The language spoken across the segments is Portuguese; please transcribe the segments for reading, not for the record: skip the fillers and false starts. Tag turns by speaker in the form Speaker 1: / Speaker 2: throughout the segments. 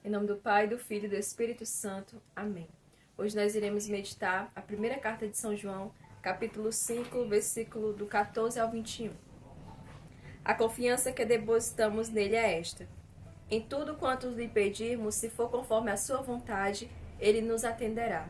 Speaker 1: Em nome do Pai, do Filho e do Espírito Santo. Amém. Hoje nós iremos meditar a primeira carta de São João, capítulo 5, versículo do 14 ao 21. A confiança que depositamos nele é esta: em tudo quanto lhe pedirmos, se for conforme a sua vontade, ele nos atenderá.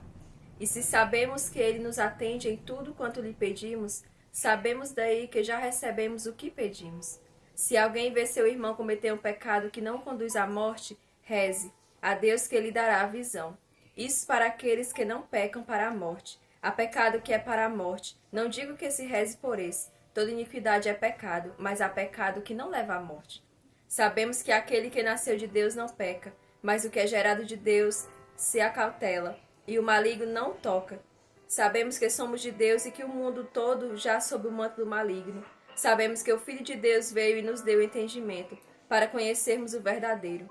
Speaker 1: E se sabemos que ele nos atende em tudo quanto lhe pedimos, sabemos daí que já recebemos o que pedimos. Se alguém vê seu irmão cometer um pecado que não conduz à morte, reze a Deus que lhe dará a visão. Isso para aqueles que não pecam para a morte. Há pecado que é para a morte. Não digo que se reze por esse. Toda iniquidade é pecado, mas há pecado que não leva à morte. Sabemos que aquele que nasceu de Deus não peca, mas o que é gerado de Deus se acautela, e o maligno não o toca. Sabemos que somos de Deus e que o mundo todo já sob o manto do maligno. Sabemos que o Filho de Deus veio e nos deu entendimento, para conhecermos o verdadeiro.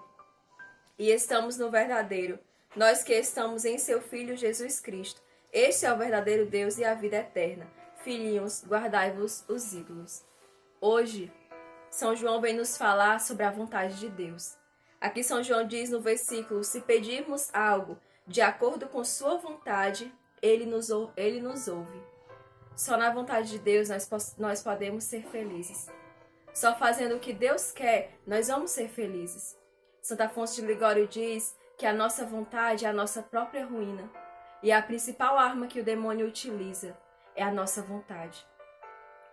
Speaker 1: E estamos no verdadeiro, nós que estamos em seu Filho Jesus Cristo. Este é o verdadeiro Deus e a vida eterna. Filhinhos, guardai-vos os ídolos. Hoje, São João vem nos falar sobre a vontade de Deus. Aqui São João diz no versículo: se pedirmos algo de acordo com sua vontade, ele nos ouve. Só na vontade de Deus nós podemos ser felizes. Só fazendo o que Deus quer, nós vamos ser felizes. Santo Afonso de Ligório diz que a nossa vontade é a nossa própria ruína. E a principal arma que o demônio utiliza é a nossa vontade.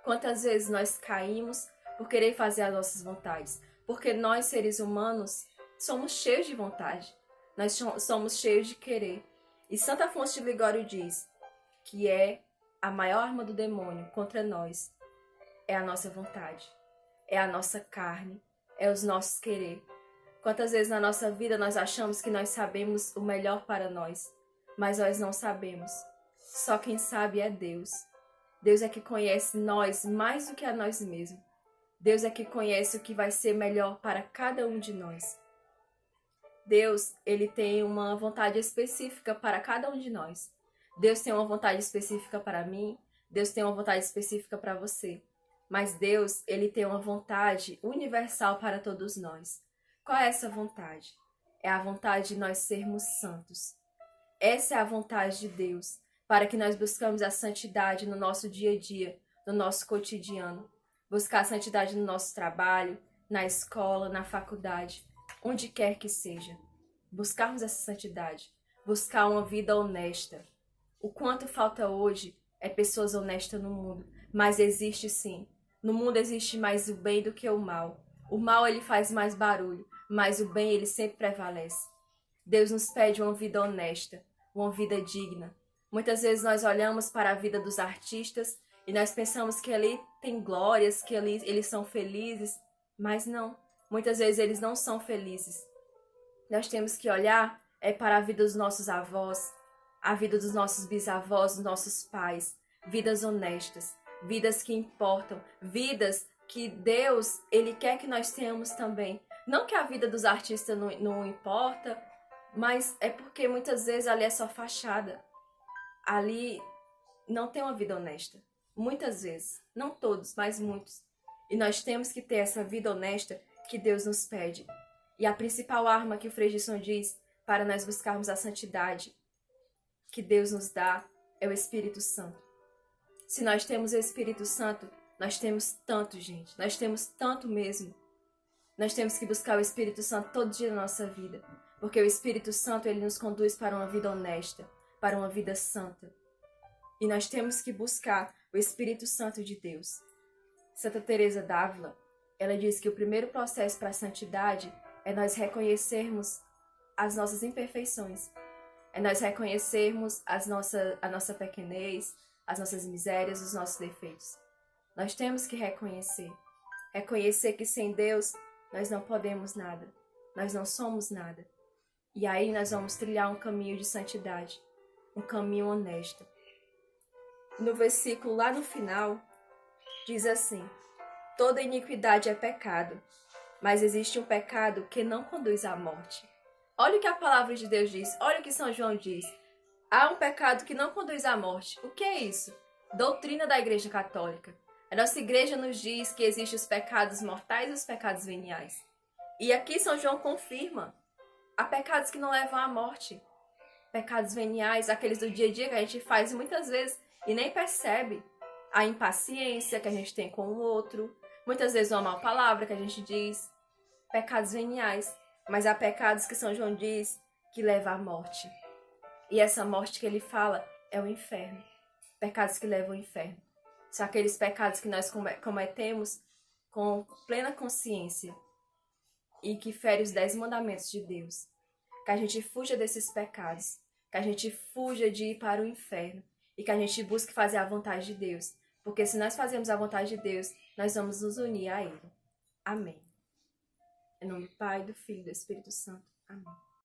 Speaker 1: Quantas vezes nós caímos por querer fazer as nossas vontades? Porque nós, seres humanos, somos cheios de vontade. Nós somos cheios de querer. E Santo Afonso de Ligório diz que é a maior arma do demônio contra nós. É a nossa vontade. É a nossa carne. É os nossos querer. Quantas vezes na nossa vida nós achamos que nós sabemos o melhor para nós, mas nós não sabemos. Só quem sabe é Deus. Deus é que conhece nós mais do que a nós mesmos. Deus é que conhece o que vai ser melhor para cada um de nós. Deus, ele tem uma vontade específica para cada um de nós. Deus tem uma vontade específica para mim, Deus tem uma vontade específica para você. Mas Deus, ele tem uma vontade universal para todos nós. Qual é essa vontade? É a vontade de nós sermos santos. Essa é a vontade de Deus, para que nós buscamos a santidade no nosso dia a dia, no nosso cotidiano. Buscar a santidade no nosso trabalho, na escola, na faculdade, onde quer que seja. Buscarmos essa santidade, buscar uma vida honesta. O quanto falta hoje é pessoas honestas no mundo, mas existe sim. No mundo existe mais o bem do que o mal. O mal ele faz mais barulho, mas o bem ele sempre prevalece. Deus nos pede uma vida honesta, uma vida digna. Muitas vezes nós olhamos para a vida dos artistas e nós pensamos que ali tem glórias, que ali eles são felizes, mas não. Muitas vezes eles não são felizes. Nós temos que olhar para a vida dos nossos avós, a vida dos nossos bisavós, dos nossos pais. Vidas honestas, vidas que importam, vidas que Deus, ele quer que nós tenhamos também. Não que a vida dos artistas não importa, mas é porque muitas vezes ali é só fachada. Ali não tem uma vida honesta. Muitas vezes. Não todos, mas muitos. E nós temos que ter essa vida honesta que Deus nos pede. E a principal arma que o Frei Gisson diz para nós buscarmos a santidade que Deus nos dá é o Espírito Santo. Se nós temos o Espírito Santo, nós temos tanto, gente. Nós temos tanto mesmo. Nós temos que buscar o Espírito Santo todo dia na nossa vida. Porque o Espírito Santo, ele nos conduz para uma vida honesta, para uma vida santa. E nós temos que buscar o Espírito Santo de Deus. Santa Teresa d'Ávila, ela diz que o primeiro processo para a santidade é nós reconhecermos as nossas imperfeições. É nós reconhecermos a nossa pequenez, as nossas misérias, os nossos defeitos. Nós temos que reconhecer. Reconhecer que sem Deus nós não podemos nada. Nós não somos nada. E aí nós vamos trilhar um caminho de santidade. Um caminho honesto. No versículo lá no final, diz assim: toda iniquidade é pecado, mas existe um pecado que não conduz à morte. Olha o que a palavra de Deus diz. Olha o que São João diz. Há um pecado que não conduz à morte. O que é isso? Doutrina da Igreja Católica. A nossa igreja nos diz que existem os pecados mortais e os pecados veniais. E aqui São João confirma Há pecados que não levam à morte. Pecados veniais, aqueles do dia a dia que a gente faz muitas vezes e nem percebe. A impaciência que a gente tem com o outro. Muitas vezes uma má palavra que a gente diz. Pecados veniais. Mas há pecados que São João diz que levam à morte. E essa morte que ele fala é o inferno. Pecados que levam ao inferno. São aqueles pecados que nós cometemos com plena consciência e que ferem os 10 mandamentos de Deus. Que a gente fuja desses pecados. Que a gente fuja de ir para o inferno. E que a gente busque fazer a vontade de Deus. Porque se nós fazemos a vontade de Deus, nós vamos nos unir a Ele. Amém. Em nome do Pai, do Filho e do Espírito Santo. Amém.